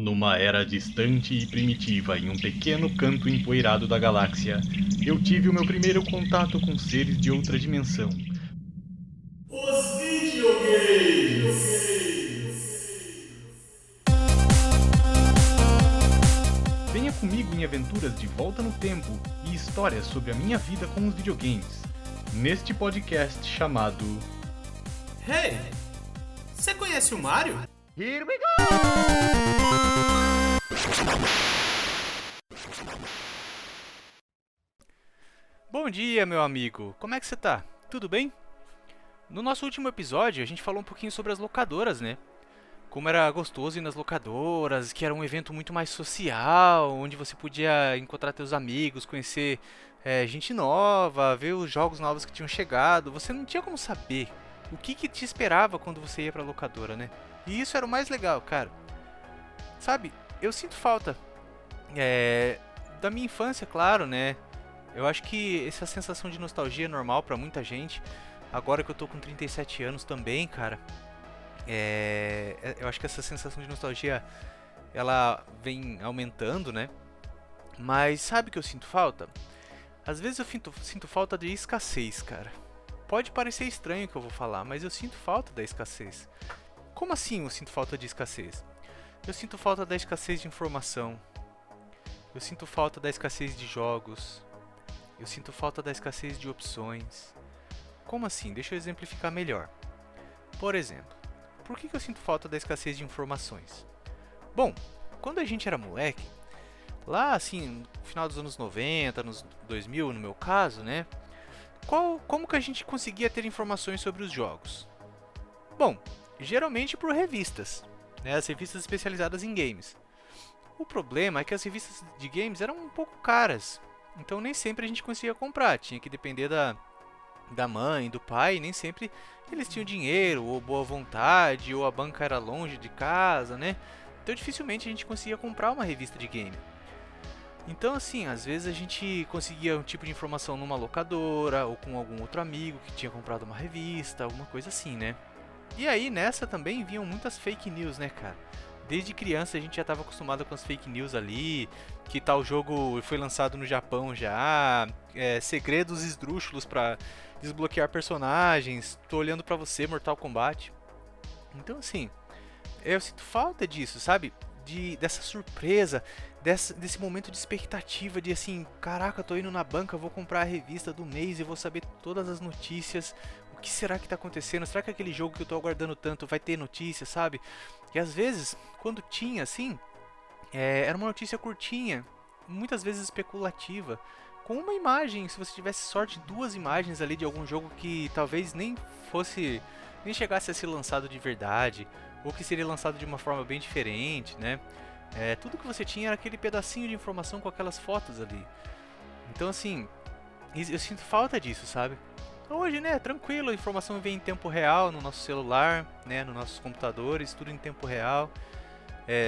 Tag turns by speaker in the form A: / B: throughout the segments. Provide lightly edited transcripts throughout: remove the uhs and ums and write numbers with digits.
A: Numa era distante e primitiva, em um pequeno canto empoeirado da galáxia, eu tive o meu primeiro contato com seres de outra dimensão.
B: Os videogames!
A: Venha comigo em aventuras de volta no tempo e histórias sobre a minha vida com os videogames. Neste podcast chamado
B: Hey, você conhece o Mario?
C: Here we go!
D: Bom dia, meu amigo. Como é que você tá? Tudo bem? No nosso último episódio, a gente falou um pouquinho sobre as locadoras, né? Como era gostoso ir nas locadoras, que era um evento muito mais social, onde você podia encontrar teus amigos, conhecer gente nova, ver os jogos novos que tinham chegado. Você não tinha como saber o que te esperava quando você ia pra locadora, né? E isso era o mais legal, cara. Sabe, eu sinto falta da minha infância, claro, né? Eu acho que essa sensação de nostalgia é normal pra muita gente. Agora que eu tô com 37 anos também, cara, eu acho que essa sensação de nostalgia ela vem aumentando, né? Mas sabe o que eu sinto falta? Às vezes eu sinto falta de escassez, cara. Pode parecer estranho o que eu vou falar, mas eu sinto falta da escassez. Como assim eu sinto falta de escassez? Eu sinto falta da escassez de informação. Eu sinto falta da escassez de jogos. Eu sinto falta da escassez de opções. Como assim? Deixa eu exemplificar melhor. Por exemplo, por que eu sinto falta da escassez de informações? Bom, quando a gente era moleque, lá assim, no final dos anos 90, nos 2000 no meu caso, né? Como que a gente conseguia ter informações sobre os jogos? Bom, geralmente por revistas, né? As revistas especializadas em games. O problema é que as revistas de games eram um pouco caras, então nem sempre a gente conseguia comprar, tinha que depender da mãe, do pai, nem sempre eles tinham dinheiro, ou boa vontade, ou a banca era longe de casa, né? Então dificilmente a gente conseguia comprar uma revista de game. Então assim, às vezes a gente conseguia um tipo de informação numa locadora, ou com algum outro amigo que tinha comprado uma revista, alguma coisa assim, né? E aí nessa também vinham muitas fake news, né, cara? Desde criança a gente já estava acostumado com as fake news ali, que tal jogo foi lançado no Japão já, segredos esdrúxulos pra desbloquear personagens, tô olhando pra você, Mortal Kombat. Então assim, eu sinto falta disso, sabe? Dessa surpresa, desse momento de expectativa de assim, caraca, tô indo na banca, vou comprar a revista do mês e vou saber todas as notícias. O que será que tá acontecendo? Será que aquele jogo que eu tô aguardando tanto vai ter notícia, sabe? E às vezes, quando tinha assim, era uma notícia curtinha, muitas vezes especulativa, com uma imagem, se você tivesse sorte, duas imagens ali de algum jogo que talvez nem chegasse a ser lançado de verdade, ou que seria lançado de uma forma bem diferente, né? Tudo que você tinha era aquele pedacinho de informação com aquelas fotos ali. Então assim, eu sinto falta disso, sabe? Hoje, né, tranquilo, a informação vem em tempo real no nosso celular, né, nos nossos computadores, tudo em tempo real.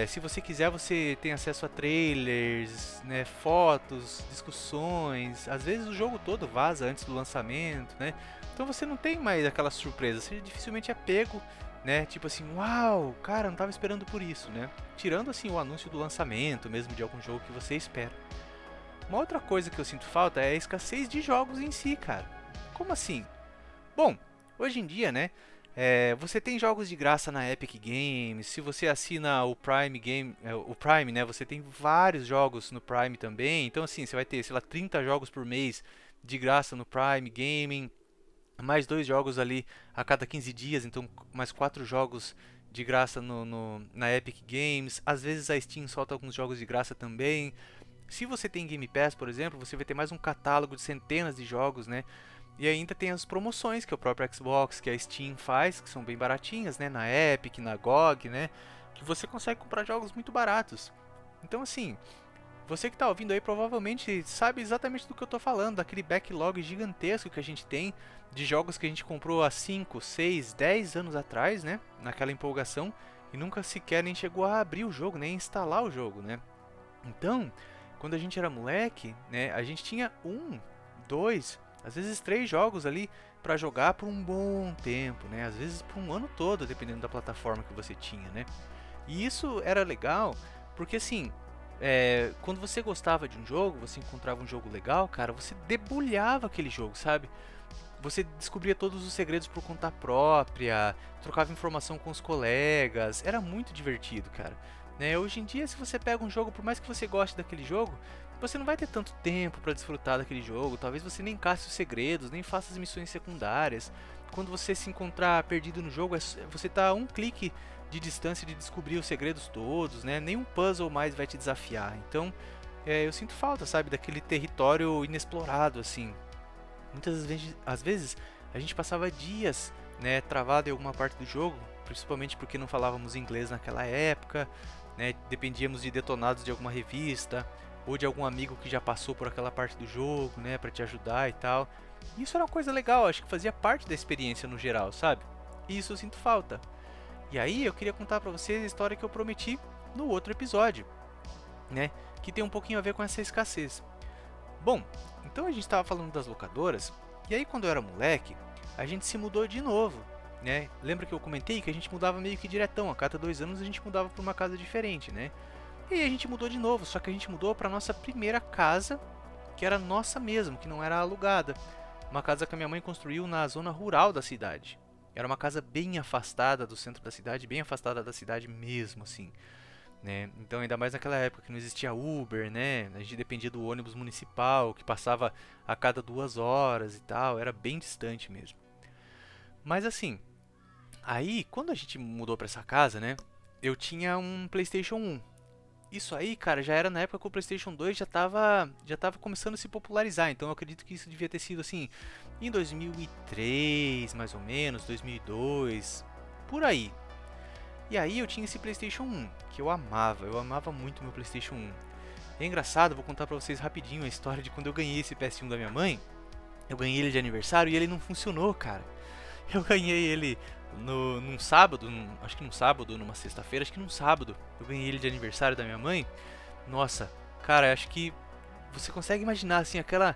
D: Se você quiser, você tem acesso a trailers, né, fotos, discussões. Às vezes o jogo todo vaza antes do lançamento, né? Então você não tem mais aquela surpresa, você dificilmente é pego, né? Tipo assim, uau, cara, não tava esperando por isso, né? Tirando assim o anúncio do lançamento mesmo de algum jogo que você espera. Uma outra coisa que eu sinto falta é a escassez de jogos em si, cara. Como assim? Bom, hoje em dia, né? Você tem jogos de graça na Epic Games. Se você assina o Prime Game, o Prime, né? Você tem vários jogos no Prime também. Então, assim, você vai ter, sei lá, 30 jogos por mês de graça no Prime Gaming. Mais dois jogos ali a cada 15 dias. Então, mais 4 jogos de graça na Epic Games. Às vezes a Steam solta alguns jogos de graça também. Se você tem Game Pass, por exemplo, você vai ter mais um catálogo de centenas de jogos, né? E ainda tem as promoções que o próprio Xbox, que a Steam faz, que são bem baratinhas, né? Na Epic, na GOG, né? Que você consegue comprar jogos muito baratos. Então, assim, você que está ouvindo aí provavelmente sabe exatamente do que eu estou falando, daquele backlog gigantesco que a gente tem de jogos que a gente comprou há 5, 6, 10 anos atrás, né? Naquela empolgação, e nunca sequer nem chegou a abrir o jogo, nem instalar o jogo, né? Então, quando a gente era moleque, né? A gente tinha 1, 2, às vezes 3 jogos ali para jogar por um bom tempo, né? Às vezes por um ano todo, dependendo da plataforma que você tinha, né? E isso era legal Porque assim, quando você gostava de um jogo, você encontrava um jogo legal, cara, você debulhava aquele jogo, sabe? Você descobria todos os segredos por conta própria, trocava informação com os colegas, era muito divertido, cara. Né? Hoje em dia, se você pega um jogo, por mais que você goste daquele jogo, você não vai ter tanto tempo para desfrutar daquele jogo, talvez você nem casse os segredos, nem faça as missões secundárias. Quando você se encontrar perdido no jogo, você tá a um clique de distância de descobrir os segredos todos, né? Nenhum puzzle mais vai te desafiar. Então, eu sinto falta, sabe, daquele território inexplorado, assim. Muitas vezes a gente passava dias, né, travado em alguma parte do jogo, principalmente porque não falávamos inglês naquela época, né, dependíamos de detonados de alguma revista ou de algum amigo que já passou por aquela parte do jogo, né, para te ajudar e tal. E isso era uma coisa legal, acho que fazia parte da experiência no geral, sabe? E isso eu sinto falta. E aí eu queria contar pra vocês a história que eu prometi no outro episódio, né, que tem um pouquinho a ver com essa escassez. Bom, então a gente estava falando das locadoras, e aí quando eu era moleque, a gente se mudou de novo, né? Lembra que eu comentei que a gente mudava meio que diretão, a cada 2 anos a gente mudava para uma casa diferente, né? E aí a gente mudou de novo, só que a gente mudou para nossa primeira casa, que era nossa mesmo, que não era alugada. Uma casa que a minha mãe construiu na zona rural da cidade. Era uma casa bem afastada do centro da cidade, bem afastada da cidade mesmo, assim. Né? Então, ainda mais naquela época que não existia Uber, né? A gente dependia do ônibus municipal, que passava a cada 2 horas e tal, era bem distante mesmo. Mas assim, aí quando a gente mudou pra essa casa, né? Eu tinha um PlayStation 1. Isso aí, cara, já era na época que o PlayStation 2 já tava começando a se popularizar, então eu acredito que isso devia ter sido assim, em 2003, mais ou menos, 2002, por aí. E aí eu tinha esse PlayStation 1, que eu amava muito meu PlayStation 1. É engraçado, vou contar pra vocês rapidinho a história de quando eu ganhei esse PS1 da minha mãe. Eu ganhei ele de aniversário e ele não funcionou, cara. Eu ganhei ele num sábado, acho que num sábado, numa sexta-feira, acho que num sábado. Eu ganhei ele de aniversário da minha mãe. Nossa, cara, acho que você consegue imaginar assim aquela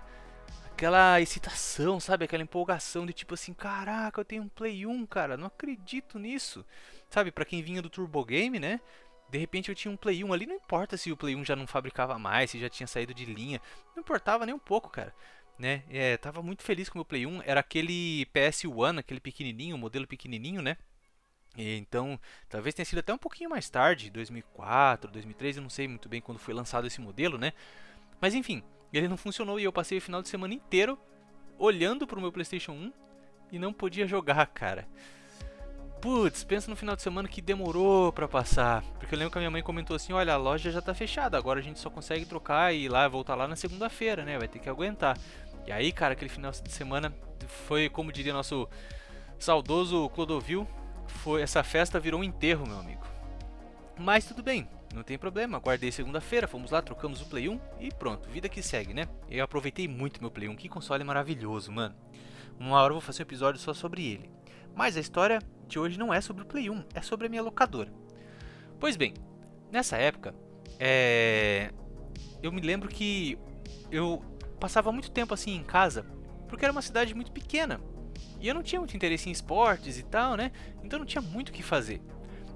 D: excitação, sabe? Aquela empolgação de tipo assim, caraca, eu tenho um Play 1, cara, não acredito nisso. Sabe, pra quem vinha do Turbo Game, né? De repente eu tinha um Play 1 ali, não importa se o Play 1 já não fabricava mais, se já tinha saído de linha, não importava nem um pouco, cara. Né? Tava muito feliz com o meu Play 1, era aquele PS1, aquele pequenininho, modelo pequenininho, né? Então, talvez tenha sido até um pouquinho mais tarde, 2004, 2003, eu não sei muito bem quando foi lançado esse modelo, né? Mas enfim, ele não funcionou e eu passei o final de semana inteiro olhando pro meu PlayStation 1 e não podia jogar, cara. Putz, pensa no final de semana que demorou pra passar. Porque eu lembro que a minha mãe comentou assim, olha, a loja já tá fechada, agora a gente só consegue trocar e ir lá, voltar lá na segunda-feira, né? Vai ter que aguentar. E aí, cara, aquele final de semana foi, como diria nosso saudoso Clodovil, essa festa virou um enterro, meu amigo. Mas tudo bem, não tem problema, guardei segunda-feira, fomos lá, trocamos o Play 1 e pronto, vida que segue, né? Eu aproveitei muito meu Play 1, que console maravilhoso, mano. Uma hora eu vou fazer um episódio só sobre ele. Mas a história de hoje não é sobre o Play 1, é sobre a minha locadora. Pois bem, nessa época, eu me lembro que eu passava muito tempo assim em casa, porque era uma cidade muito pequena. E eu não tinha muito interesse em esportes e tal, né? Então não tinha muito o que fazer.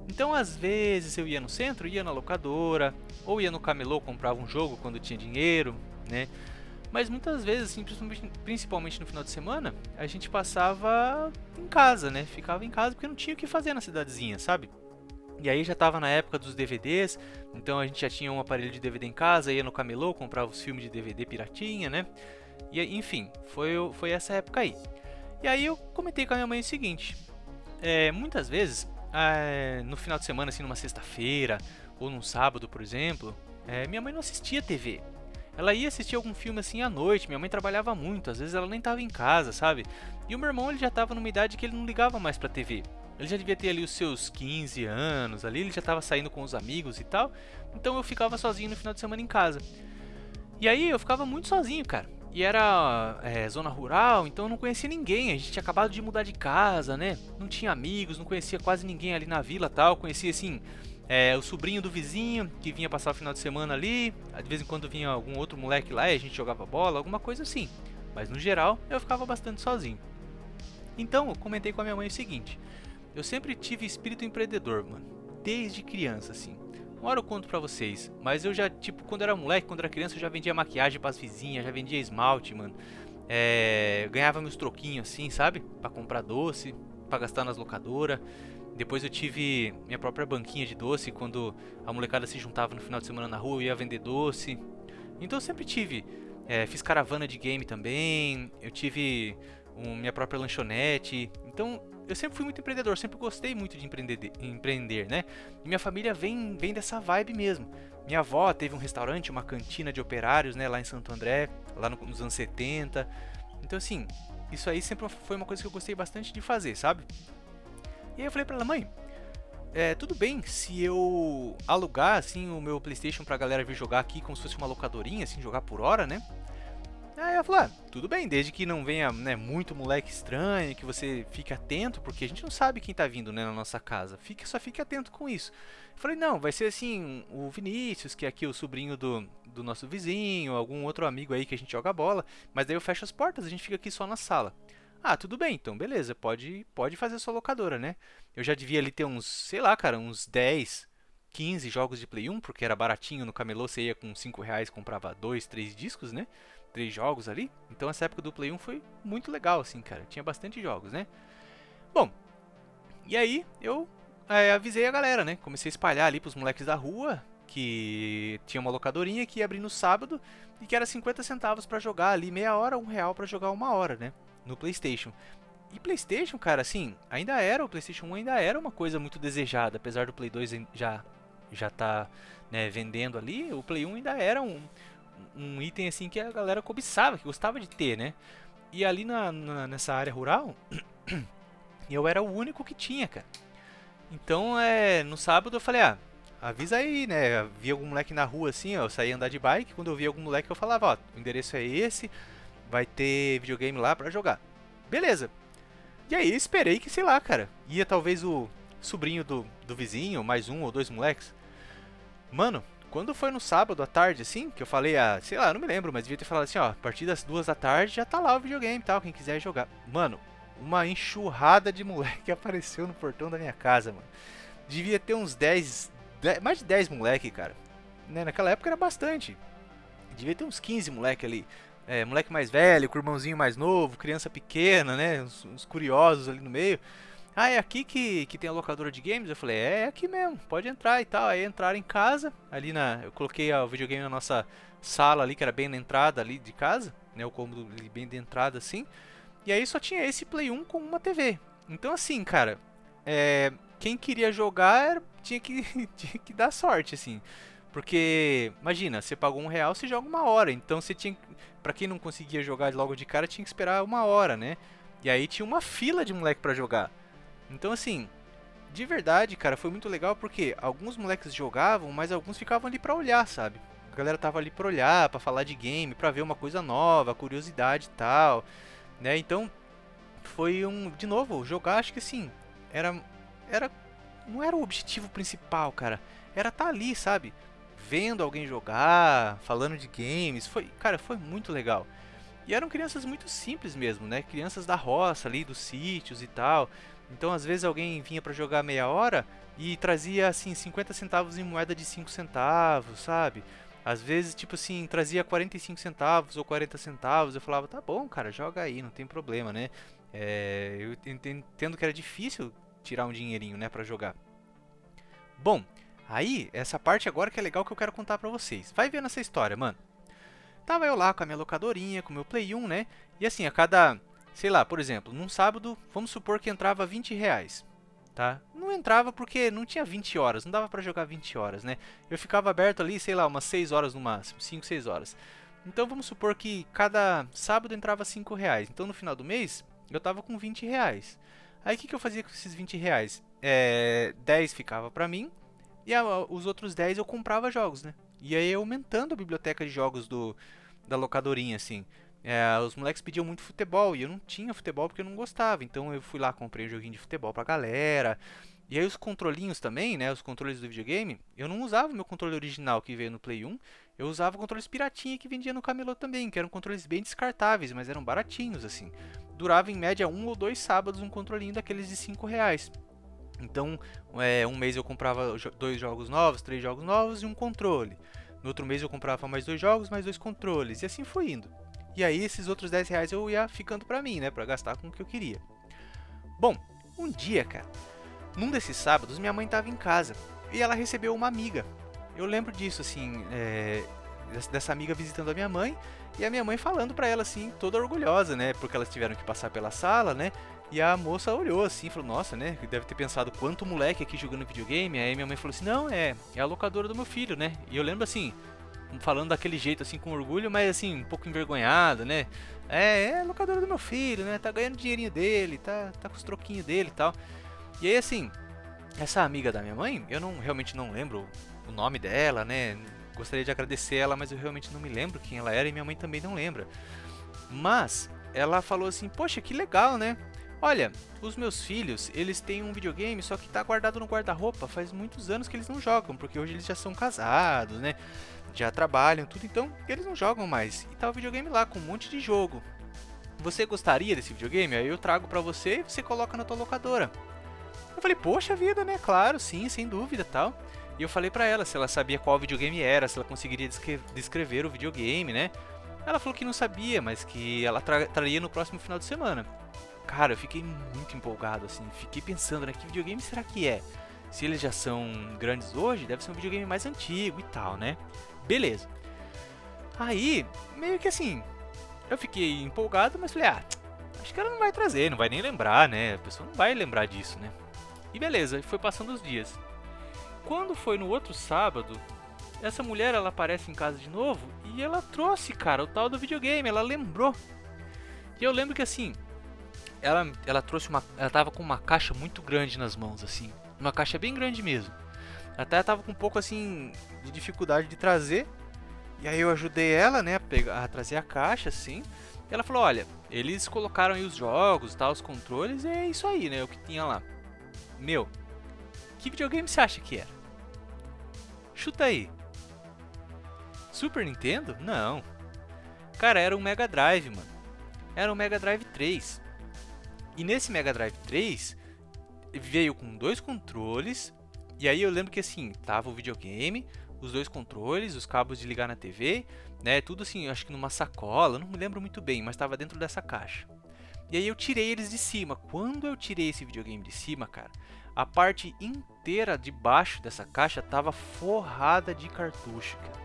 D: Então às vezes eu ia no centro, ia na locadora, ou ia no camelô, comprava um jogo quando tinha dinheiro, né? Mas muitas vezes, assim, principalmente no final de semana, a gente passava em casa, né? Ficava em casa porque não tinha o que fazer na cidadezinha, sabe? E aí já tava na época dos DVDs, então a gente já tinha um aparelho de DVD em casa, ia no camelô, comprava os filmes de DVD piratinha, né? E enfim, foi essa época aí. E aí eu comentei com a minha mãe o seguinte, muitas vezes, no final de semana, assim, numa sexta-feira, ou num sábado, por exemplo, minha mãe não assistia TV. Ela ia assistir algum filme assim à noite, minha mãe trabalhava muito, às vezes ela nem estava em casa, sabe? E o meu irmão, ele já estava numa idade que ele não ligava mais pra TV. Ele já devia ter ali os seus 15 anos, ali ele já estava saindo com os amigos e tal. Então eu ficava sozinho no final de semana em casa. E aí eu ficava muito sozinho, cara. E era zona rural, então eu não conhecia ninguém, a gente tinha acabado de mudar de casa, né? Não tinha amigos, não conhecia quase ninguém ali na vila e tal, conhecia assim... o sobrinho do vizinho que vinha passar o final de semana ali, de vez em quando vinha algum outro moleque lá e a gente jogava bola, alguma coisa assim. Mas no geral eu ficava bastante sozinho. Então eu comentei com a minha mãe o seguinte, eu sempre tive espírito empreendedor, mano, desde criança assim. uma hora eu conto pra vocês. Mas eu já, tipo, quando era moleque, quando era criança, eu já vendia maquiagem pras vizinhas, já vendia esmalte, mano. Eu ganhava meus troquinhos assim, sabe? Pra comprar doce, pra gastar nas locadoras. Depois eu tive minha própria banquinha de doce, quando a molecada se juntava no final de semana na rua, eu ia vender doce. Então eu sempre tive, fiz caravana de game também, eu tive minha própria lanchonete. Então eu sempre fui muito empreendedor, sempre gostei muito de empreender, né? E minha família vem dessa vibe mesmo. Minha avó teve um restaurante, uma cantina de operários, né, lá em Santo André, lá nos anos 70. Então assim, isso aí sempre foi uma coisa que eu gostei bastante de fazer, sabe? E aí eu falei pra ela, mãe, tudo bem se eu alugar assim o meu PlayStation pra galera vir jogar aqui como se fosse uma locadorinha, assim, jogar por hora, né? Aí ela falou, tudo bem, desde que não venha, né, muito moleque estranho, que você fique atento, porque a gente não sabe quem tá vindo, né, na nossa casa. Só fique atento com isso. Eu falei, não, vai ser assim, o Vinícius, que é aqui o sobrinho do nosso vizinho, algum outro amigo aí que a gente joga bola, mas daí eu fecho as portas, a gente fica aqui só na sala. Ah, tudo bem, então beleza, pode fazer a sua locadora, né? Eu já devia ali ter uns, sei lá, cara, uns 10, 15 jogos de Play 1, porque era baratinho no camelô, você ia com 5 reais, comprava 2, 3 discos, né? 3 jogos ali. Então essa época do Play 1 foi muito legal, assim, cara. Tinha bastante jogos, né? Bom, e aí eu avisei a galera, né? Comecei a espalhar ali pros moleques da rua que tinha uma locadorinha que ia abrir no sábado e que era 50 centavos pra jogar ali meia hora, R$1 pra jogar uma hora, né? No PlayStation. E PlayStation, cara, assim, o PlayStation 1 ainda era uma coisa muito desejada, apesar do Play 2 já tá, né, vendendo ali, o Play 1 ainda era um item assim que a galera cobiçava, que gostava de ter, né? E ali nessa área rural, eu era o único que tinha, cara. Então, no sábado eu falei, avisa aí, né? Vi algum moleque na rua assim, ó, eu saía andar de bike, quando eu via algum moleque eu falava, ó, o endereço é esse, vai ter videogame lá pra jogar. Beleza. E aí esperei que, sei lá, cara, ia talvez o sobrinho do vizinho, mais um ou dois moleques. Mano, quando foi no sábado à tarde, assim, que eu falei, sei lá, eu não me lembro, mas devia ter falado assim, ó, a partir das 2 da tarde já tá lá o videogame e tal, quem quiser jogar. Mano, uma enxurrada de moleque apareceu no portão da minha casa, mano. Devia ter uns 10 mais de 10 moleque, cara. Né, naquela época era bastante. Devia ter uns 15 moleque ali. Moleque mais velho, com irmãozinho mais novo, criança pequena, né, uns curiosos ali no meio. É aqui que tem a locadora de games? Eu falei, é aqui mesmo, pode entrar e tal. Aí entraram em casa, ali eu coloquei o videogame na nossa sala ali, que era bem na entrada ali de casa, né, o cômodo ali bem de entrada assim. E aí só tinha esse Play 1 com uma TV. Então assim, cara, quem queria jogar tinha que dar sorte, assim. Porque, imagina, você pagou R$1, você joga uma hora. Então você tinha, pra quem não conseguia jogar logo de cara, tinha que esperar uma hora, né? E aí tinha uma fila de moleque pra jogar. Então assim, de verdade, cara, foi muito legal porque alguns moleques jogavam, mas alguns ficavam ali pra olhar, sabe? A galera tava ali pra olhar, pra falar de game, pra ver uma coisa nova, curiosidade e tal, né? Então, foi de novo, jogar, acho que assim, não era o objetivo principal, cara. Era tá ali, sabe? Vendo alguém jogar, falando de games, cara, foi muito legal. E eram crianças muito simples mesmo, né? Crianças da roça ali, dos sítios e tal. Então, às vezes alguém vinha pra jogar meia hora e trazia assim 50 centavos em moeda de 5 centavos, sabe? Às vezes, tipo assim, trazia 45 centavos ou 40 centavos. Eu falava, tá bom, cara, joga aí, não tem problema, né? Eu entendo que era difícil tirar um dinheirinho, né, pra jogar. Bom, aí, essa parte agora que é legal que eu quero contar pra vocês. Vai vendo essa história, mano. Tava eu lá com a minha locadorinha, com o meu Play 1, né? E assim, a cada, sei lá, por exemplo, num sábado, vamos supor que entrava R$20, tá? Não entrava porque não tinha 20 horas, não dava pra jogar 20 horas, né? Eu ficava aberto ali, sei lá, umas 6 horas no máximo, 5, 6 horas. Então vamos supor que cada sábado entrava R$5. Então no final do mês, eu tava com R$20. Aí o que eu fazia com esses R$20? 10 ficava pra mim, e os outros 10 eu comprava jogos, né? E aí aumentando a biblioteca de jogos da locadorinha, assim. Os moleques pediam muito futebol e eu não tinha futebol porque eu não gostava. Então eu fui lá, comprei um joguinho de futebol pra galera. E aí os controlinhos também, né? Os controles do videogame, eu não usava o meu controle original que veio no Play 1. Eu usava controles piratinha que vendia no camelô também, que eram controles bem descartáveis, mas eram baratinhos, assim. Durava em média 1 ou 2 sábados um controlinho daqueles de R$5. Então, um mês eu comprava 2 jogos novos, 3 jogos novos e um controle. No outro mês eu comprava mais 2 jogos, mais 2 controles. E assim foi indo. E aí esses outros 10 reais eu ia ficando pra mim, né? Pra gastar com o que eu queria. Bom, um dia, cara, num desses sábados, minha mãe tava em casa. E ela recebeu uma amiga. Eu lembro disso, assim, dessa amiga visitando a minha mãe. E a minha mãe falando pra ela, assim, toda orgulhosa, né? Porque elas tiveram que passar pela sala, né? E a moça olhou assim, falou, nossa, né? Deve ter pensado quanto moleque aqui jogando videogame. Aí minha mãe falou assim, não, é a locadora do meu filho, né? E eu lembro assim, falando daquele jeito assim, com orgulho, mas assim, um pouco envergonhado, né? É a locadora do meu filho, né? Tá ganhando dinheirinho dele, tá com os troquinhos dele e tal. E aí assim, essa amiga da minha mãe, eu realmente não lembro o nome dela, né? Gostaria de agradecer ela, mas eu realmente não me lembro quem ela era e minha mãe também não lembra. Mas ela falou assim, poxa, que legal, né? Olha, os meus filhos, eles têm um videogame, só que tá guardado no guarda-roupa. Faz muitos anos que eles não jogam, porque hoje eles já são casados, né? Já trabalham, tudo, então eles não jogam mais. E tá o videogame lá, com um monte de jogo. Você gostaria desse videogame? Aí eu trago pra você e você coloca na tua locadora. Eu falei, poxa vida, né? Claro, sim, sem dúvida, tal. E eu falei pra ela se ela sabia qual videogame era, se ela conseguiria descrever o videogame, né? Ela falou que não sabia, mas que ela traria no próximo final de semana. Cara, eu fiquei muito empolgado, assim, fiquei pensando, né, que videogame será que é? Se eles já são grandes hoje, deve ser um videogame mais antigo e tal, né? Beleza. Aí, meio que assim, eu fiquei empolgado, mas falei, acho que ela não vai trazer, não vai nem lembrar, né? A pessoa não vai lembrar disso, né? E beleza, foi passando os dias. Quando foi no outro sábado, essa mulher, ela aparece em casa de novo e ela trouxe, cara, o tal do videogame, ela lembrou. E eu lembro que assim, ela trouxe ela tava com uma caixa muito grande nas mãos, assim. Uma caixa bem grande mesmo. Até tava com um pouco, assim, de dificuldade de trazer. E aí eu ajudei ela, né, a trazer a caixa, assim. E ela falou, olha, eles colocaram aí os jogos, tá, os controles, e é isso aí, né, o que tinha lá. Meu, que videogame você acha que era? Chuta aí. Super Nintendo? Não. Cara, era um Mega Drive, mano. Era um Mega Drive 3. E nesse Mega Drive 3 veio com 2 controles. E aí eu lembro que assim, tava o videogame, os 2 controles, os cabos de ligar na TV, né? Tudo assim, acho que numa sacola, não me lembro muito bem, mas tava dentro dessa caixa. E aí eu tirei eles de cima. Quando eu tirei esse videogame de cima, cara, a parte inteira de baixo dessa caixa tava forrada de cartucho, cara.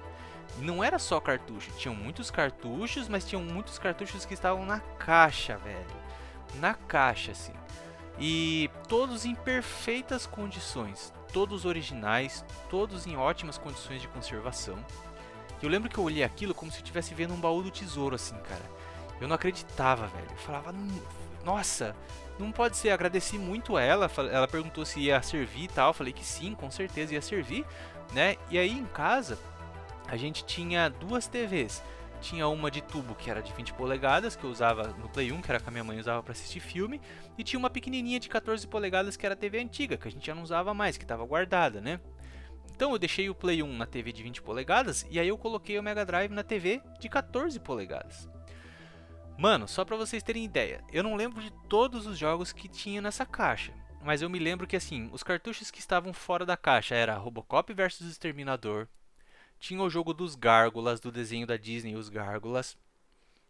D: E não era só cartucho, tinham muitos cartuchos, mas tinham muitos cartuchos que estavam na caixa, velho. Na caixa, assim. E todos em perfeitas condições. Todos originais, todos em ótimas condições de conservação. E eu lembro que eu olhei aquilo como se eu estivesse vendo um baú do tesouro, assim, cara. Eu não acreditava, velho. Eu falava, nossa, não pode ser. Agradeci muito a ela. Ela perguntou se ia servir e tal. Eu falei que sim, com certeza ia servir, né? E aí em casa, a gente tinha 2 TVs. Tinha uma de tubo que era de 20 polegadas, que eu usava no Play 1, que era que a minha mãe usava para assistir filme. E tinha uma pequenininha de 14 polegadas que era a TV antiga, que a gente já não usava mais, que estava guardada, né? Então eu deixei o Play 1 na TV de 20 polegadas e aí eu coloquei o Mega Drive na TV de 14 polegadas. Mano, só pra vocês terem ideia, eu não lembro de todos os jogos que tinha nessa caixa. Mas eu me lembro que assim, os cartuchos que estavam fora da caixa era Robocop vs Exterminador. Tinha o jogo dos Gárgulas, do desenho da Disney, Os Gárgulas.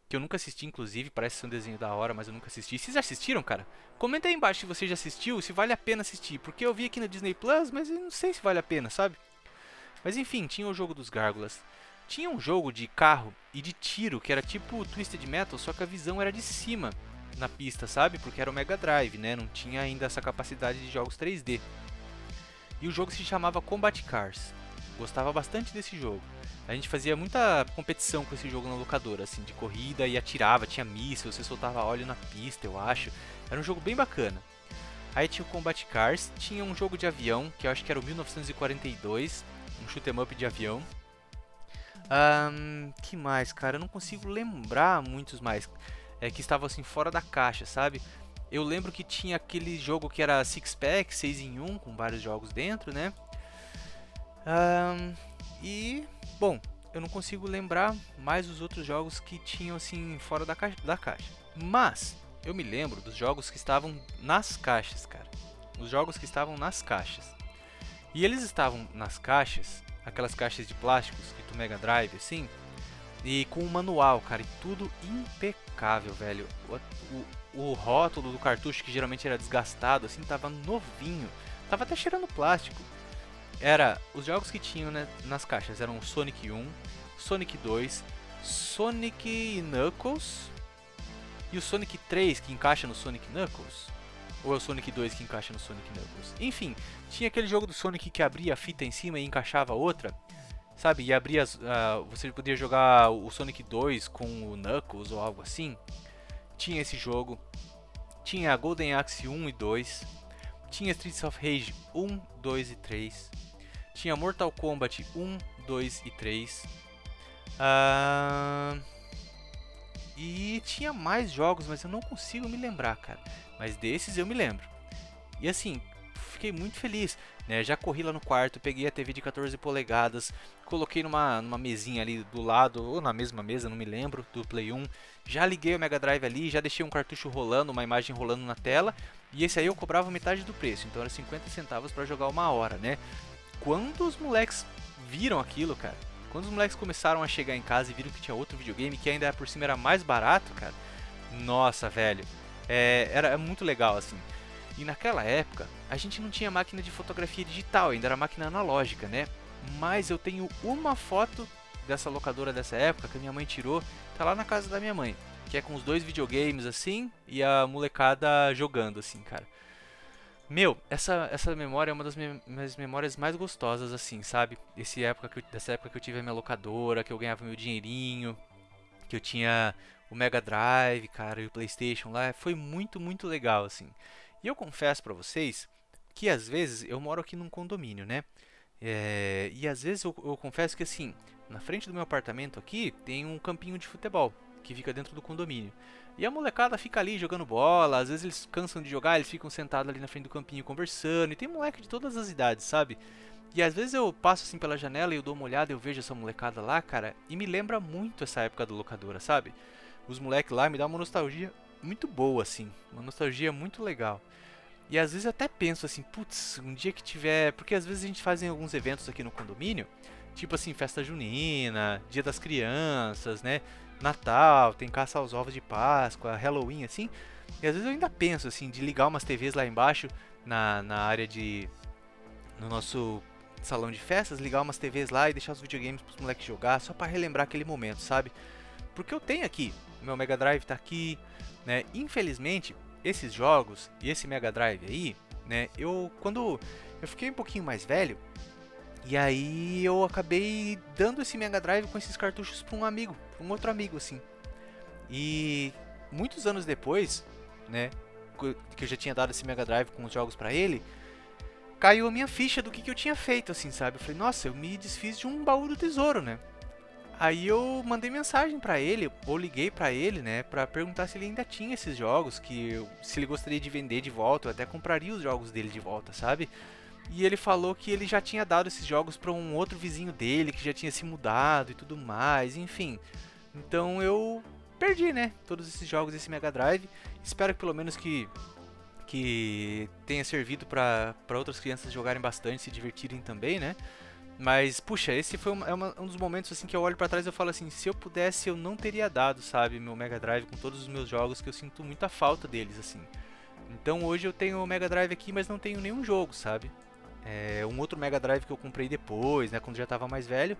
D: Que eu nunca assisti, inclusive. Parece ser um desenho da hora, mas eu nunca assisti. Vocês já assistiram, cara? Comenta aí embaixo se você já assistiu, se vale a pena assistir. Porque eu vi aqui no Disney Plus, mas eu não sei se vale a pena, sabe? Mas enfim, tinha o jogo dos Gárgulas. Tinha um jogo de carro e de tiro, que era tipo Twisted Metal, só que a visão era de cima na pista, sabe? Porque era o Mega Drive, né? Não tinha ainda essa capacidade de jogos 3D. E o jogo se chamava Combat Cars. Gostava bastante desse jogo. A gente fazia muita competição com esse jogo na locadora, assim, de corrida e atirava, tinha míssil, você soltava óleo na pista, eu acho. Era um jogo bem bacana. Aí tinha o Combat Cars, tinha um jogo de avião, que eu acho que era o 1942, um shoot 'em up de avião. Que mais, cara? Eu não consigo lembrar muitos mais que estavam assim fora da caixa, sabe? Eu lembro que tinha aquele jogo que era Six Pack, 6 em 1, com vários jogos dentro, né? E, bom, eu não consigo lembrar mais os outros jogos que tinham assim fora da caixa. Mas, eu me lembro dos jogos que estavam nas caixas, cara. os jogos que estavam nas caixas. E eles estavam nas caixas, aquelas caixas de plásticos do Mega Drive, assim, e com o manual, cara, e tudo impecável, velho. O rótulo do cartucho, que geralmente era desgastado, assim, tava novinho, tava até cheirando plástico. Os jogos que tinham, né, nas caixas eram o Sonic 1, Sonic 2, Sonic Knuckles e o Sonic 3 que encaixa no Sonic Knuckles. Ou é o Sonic 2 que encaixa no Sonic Knuckles. Enfim, tinha aquele jogo do Sonic que abria a fita em cima e encaixava outra, sabe? E abria você podia jogar o Sonic 2 com o Knuckles ou algo assim. Tinha esse jogo. Tinha Golden Axe 1 e 2. Tinha Streets of Rage 1, 2 e 3. Tinha Mortal Kombat 1, 2 e 3. E tinha mais jogos, mas eu não consigo me lembrar, cara. Mas desses eu me lembro. E assim, fiquei muito feliz, né? Já corri lá no quarto, peguei a TV de 14 polegadas, coloquei numa mesinha ali do lado, ou na mesma mesa, não me lembro, do Play 1. Já liguei o Mega Drive ali, já deixei um cartucho rolando, uma imagem rolando na tela. E esse aí eu cobrava metade do preço, então era 50 centavos pra jogar 1 hora, né? Quando os moleques viram aquilo, cara, quando os moleques começaram a chegar em casa e viram que tinha outro videogame, que ainda por cima era mais barato, cara, nossa, velho, era muito legal, assim. E naquela época, a gente não tinha máquina de fotografia digital, ainda era máquina analógica, né? Mas eu tenho uma foto dessa locadora dessa época que a minha mãe tirou, tá lá na casa da minha mãe, que é com os 2 videogames, assim, e a molecada jogando, assim, cara. Meu, essa memória é uma das minhas memórias mais gostosas, assim, sabe? Dessa época que eu tive a minha locadora, que eu ganhava meu dinheirinho, que eu tinha o Mega Drive, cara, e o PlayStation lá. Foi muito, muito legal, assim. E eu confesso pra vocês que às vezes eu moro aqui num condomínio, né? E às vezes eu confesso que, assim, na frente do meu apartamento aqui tem um campinho de futebol que fica dentro do condomínio. E a molecada fica ali jogando bola, às vezes eles cansam de jogar, eles ficam sentados ali na frente do campinho conversando, e tem moleque de todas as idades, sabe? E às vezes eu passo assim pela janela e eu dou uma olhada e eu vejo essa molecada lá, cara, e me lembra muito essa época da locadora, sabe? Os moleques lá me dão uma nostalgia muito boa, assim, uma nostalgia muito legal. E às vezes eu até penso assim, putz, um dia que tiver... Porque às vezes a gente faz alguns eventos aqui no condomínio, tipo assim, festa junina, dia das crianças, né? Natal, tem caça aos ovos de Páscoa, Halloween, assim. E às vezes eu ainda penso, assim, de ligar umas TVs lá embaixo, na área de... no nosso salão de festas, ligar umas TVs lá e deixar os videogames pros moleques jogar, só pra relembrar aquele momento, sabe? Porque eu tenho aqui, meu Mega Drive tá aqui, né? Infelizmente, esses jogos e esse Mega Drive aí, né? Quando eu fiquei um pouquinho mais velho, e aí eu acabei dando esse Mega Drive com esses cartuchos pra um outro amigo, assim. E muitos anos depois, né, que eu já tinha dado esse Mega Drive com os jogos pra ele, caiu a minha ficha do que eu tinha feito, assim, sabe? Eu falei, nossa, eu me desfiz de um baú do tesouro, né? Aí eu mandei mensagem pra ele, ou liguei pra ele, né, pra perguntar se ele ainda tinha esses jogos, se ele gostaria de vender de volta, eu até compraria os jogos dele de volta, sabe? E ele falou que ele já tinha dado esses jogos pra um outro vizinho dele, que já tinha se mudado e tudo mais, enfim. Então eu perdi, né, todos esses jogos desse Mega Drive. Espero que pelo menos que tenha servido pra outras crianças jogarem bastante, se divertirem também, né? Mas, puxa, esse foi um dos momentos assim que eu olho pra trás e eu falo assim, se eu pudesse eu não teria dado, sabe, meu Mega Drive com todos os meus jogos, que eu sinto muita falta deles, assim. Então hoje eu tenho o Mega Drive aqui, mas não tenho nenhum jogo, sabe? Um outro Mega Drive que eu comprei depois, né, quando já estava mais velho,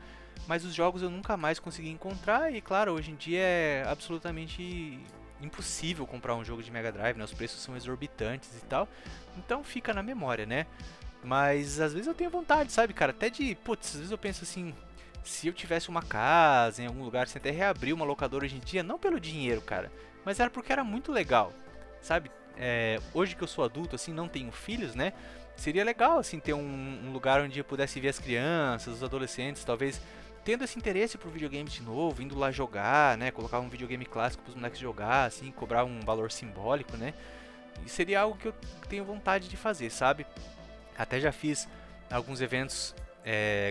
D: mas os jogos eu nunca mais consegui encontrar e, claro, hoje em dia é absolutamente impossível comprar um jogo de Mega Drive, né, os preços são exorbitantes e tal, então fica na memória, né, mas às vezes eu tenho vontade, sabe, cara, até de, putz, às vezes eu penso assim, se eu tivesse uma casa em algum lugar, se até reabrir uma locadora hoje em dia, não pelo dinheiro, cara, mas era porque era muito legal, sabe, hoje que eu sou adulto, assim, não tenho filhos, né, seria legal, assim, ter um lugar onde eu pudesse ver as crianças, os adolescentes, talvez tendo esse interesse por videogame de novo, indo lá jogar, né, colocar um videogame clássico para os moleques jogar, assim, cobrar um valor simbólico, né, e seria algo que eu tenho vontade de fazer, sabe? Até já fiz alguns eventos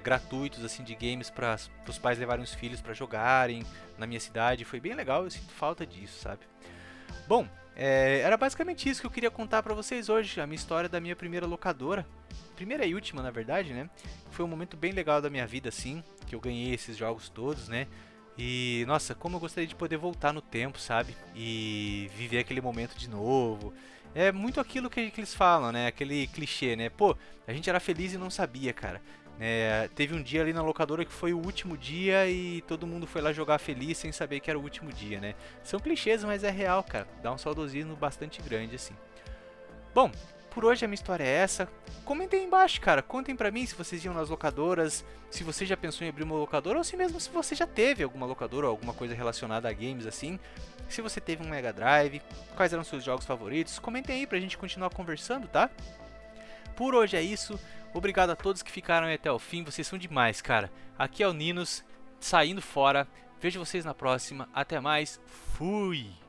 D: gratuitos, assim, de games para os pais levarem os filhos para jogarem na minha cidade, foi bem legal, eu sinto falta disso, sabe? Bom, Era basicamente isso que eu queria contar pra vocês hoje, a minha história da minha primeira locadora. Primeira e última, na verdade, né? Foi um momento bem legal da minha vida, assim, que eu ganhei esses jogos todos, né? E, nossa, como eu gostaria de poder voltar no tempo, sabe? E viver aquele momento de novo. É muito aquilo que eles falam, né? Aquele clichê, né? Pô, a gente era feliz e não sabia, cara. Teve um dia ali na locadora que foi o último dia e todo mundo foi lá jogar feliz sem saber que era o último dia, né? São clichês, mas é real, cara. Dá um saudosismo bastante grande, assim. Bom, por hoje a minha história é essa. Comentem aí embaixo, cara. Contem pra mim se vocês iam nas locadoras, se você já pensou em abrir uma locadora ou se mesmo se você já teve alguma locadora ou alguma coisa relacionada a games assim. Se você teve um Mega Drive, quais eram seus jogos favoritos. Comentem aí pra gente continuar conversando, tá? Por hoje é isso. Obrigado a todos que ficaram aí até o fim. Vocês são demais, cara. Aqui é o Ninos, saindo fora. Vejo vocês na próxima. Até mais. Fui!